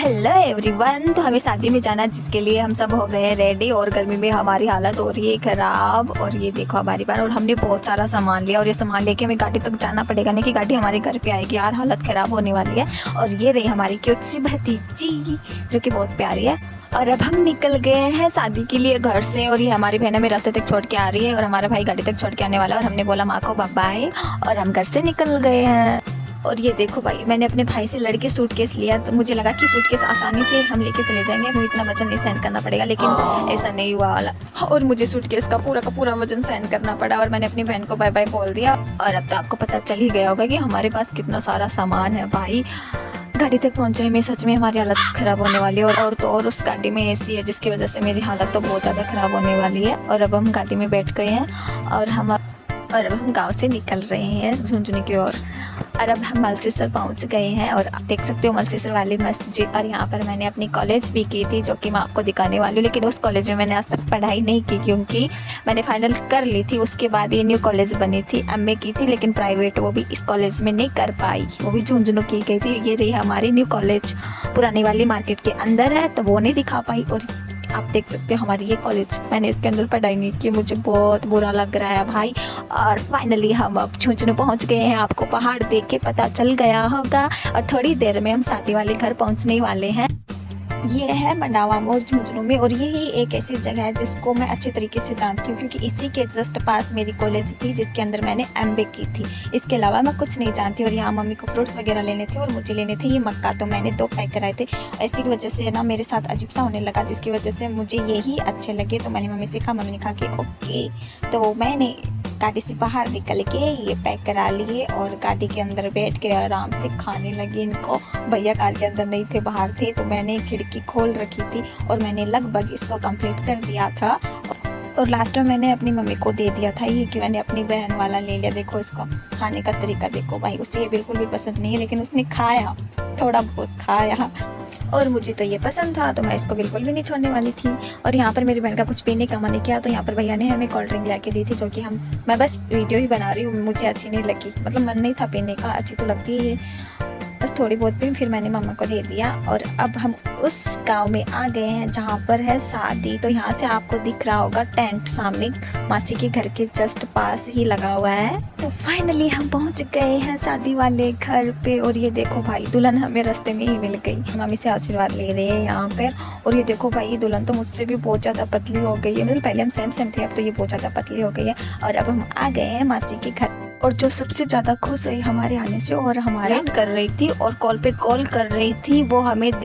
Hello everyone. तो हमें शादी में जाना, जिसके लिए हम सब हो गए रेडी और गर्मी में हमारी हालत हो रही है ख़राब। और ये देखो हमारी बार, और हमने बहुत सारा सामान लिया और ये सामान लेके हमें गाड़ी तक जाना पड़ेगा, नहीं कि गाड़ी हमारे घर पे आएगी यार, हालत ख़राब होने वाली है। और ये रही हमारी क्यूट सी भतीजी जो कि बहुत प्यारी है। और अब हम निकल गए हैं शादी के लिए घर से, और ये हमारी बहन हमें रास्ते तक छोड़ के आ रही है और हमारा भाई गाड़ी तक छोड़ के आने वाला है। और हमने बोला माँ को बाय बाय और हम घर से निकल गए हैं। और ये देखो भाई, मैंने अपने भाई से लड़के सूटकेस लिया, तो मुझे लगा कि सूटकेस आसानी से हम लेके चले जाएंगे, हमें इतना वजन नहीं सहन करना पड़ेगा, लेकिन ऐसा नहीं हुआ वाला। और मुझे सूटकेस का पूरा वजन सहन करना पड़ा और मैंने अपनी बहन को बाय बाय बोल दिया। और अब तो आपको पता चल ही गया होगा कि हमारे पास कितना सारा सामान है भाई। गाड़ी तक पहुंचने में सच में हमारी हालत ख़राब होने वाली है, और तो और उस गाड़ी में एसी है, जिसकी वजह से मेरी हालत तो बहुत ज़्यादा ख़राब होने वाली है। और अब हम गाड़ी में बैठ गए हैं और अब हम गांव से निकल रहे हैं झुंझुनू की ओर। और अब हम मलसीसर पहुंच गए हैं और आप देख सकते हो मलसीसर वाली मस्जिद। और यहाँ पर मैंने अपनी कॉलेज भी की थी, जो कि मैं आपको दिखाने वाली हूँ। लेकिन उस कॉलेज में मैंने आज तक पढ़ाई नहीं की, क्योंकि मैंने फाइनल कर ली थी। उसके बाद ये न्यू कॉलेज बनी थी, एमए की थी, लेकिन प्राइवेट, वो भी इस कॉलेज में नहीं कर पाई, वो भी झुंझुनू की गई थी। ये रही हमारी न्यू कॉलेज, पुरानी वाली मार्केट के अंदर है, तो वो नहीं दिखा पाई। और आप देख सकते हो हमारी ये कॉलेज, मैंने इसके अंदर पढ़ाई नहीं की, मुझे बहुत बुरा लग रहा है भाई। और फाइनली हम अब झुंझुनू पहुंच गए हैं, आपको पहाड़ देख के पता चल गया होगा। और थोड़ी देर में हम शादी वाले घर पहुंचने वाले हैं। ये है मंडावा मोड़ झुंझुनू में, और यही एक ऐसी जगह है जिसको मैं अच्छी तरीके से जानती हूँ, क्योंकि इसी के जस्ट पास मेरी कॉलेज थी, जिसके अंदर मैंने एमबीए की थी। इसके अलावा मैं कुछ नहीं जानती। और यहाँ मम्मी को फ्रूट्स वगैरह लेने थे और मुझे लेने थे ये मक्का, तो मैंने 2 पैक कराए थे। ऐसी की वजह से ना मेरे साथ अजीब सा होने लगा, जिसकी वजह से मुझे यही अच्छे लगे। तो मैंने मम्मी से कहा, मम्मी ने कहा कि ओके। तो मैंने गाड़ी से बाहर निकल के ये पैक करा लिए और गाड़ी के अंदर बैठ के आराम से खाने लगी इनको। भैया कार के अंदर नहीं थे, बाहर थे, तो मैंने खिड़की खोल रखी थी और मैंने लगभग इसको कंप्लीट कर दिया था। और लास्ट में मैंने अपनी मम्मी को दे दिया था ये, कि मैंने अपनी बहन वाला ले लिया। देखो इसको खाने का तरीका देखो भाई, उसे ये बिल्कुल भी पसंद नहीं है, लेकिन उसने खाया, थोड़ा बहुत खाया। और मुझे तो ये पसंद था, तो मैं इसको बिल्कुल भी नहीं छोड़ने वाली थी। और यहाँ पर मेरी बहन का कुछ पीने का मन किया, तो यहाँ पर भैया ने हमें कोल्ड ड्रिंक ला के दी थी, जो कि मैं बस वीडियो ही बना रही हूँ, मुझे अच्छी नहीं लगी, मतलब मन नहीं था पीने का। अच्छी तो लगती है ये, बस थोड़ी बहुत पी, फिर मैंने मम्मा को दे दिया। और अब हम उस गांव में आ गए हैं जहाँ पर है शादी। तो यहाँ से आपको दिख रहा होगा टेंट सामने मासी के घर के जस्ट पास ही लगा हुआ है। तो फाइनली हम पहुँच गए हैं शादी वाले घर पे। और ये देखो भाई, दुल्हन हमें रास्ते में ही मिल गई, मम्मी से आशीर्वाद ले रहे हैं यहाँ पर। और ये देखो भाई, दुल्हन तो मुझसे भी बहुत ज़्यादा पतली हो गई है, मतलब पहले हम सेम थे, अब तो ये बहुत ज़्यादा पतली हो गई है। और अब हम आ गए हैं मासी के घर। और जो सबसे ज़्यादा खुश हुई हमारे आने से और हमारे कर रही थी और कॉल पे कॉल कर रही थी, वो हमें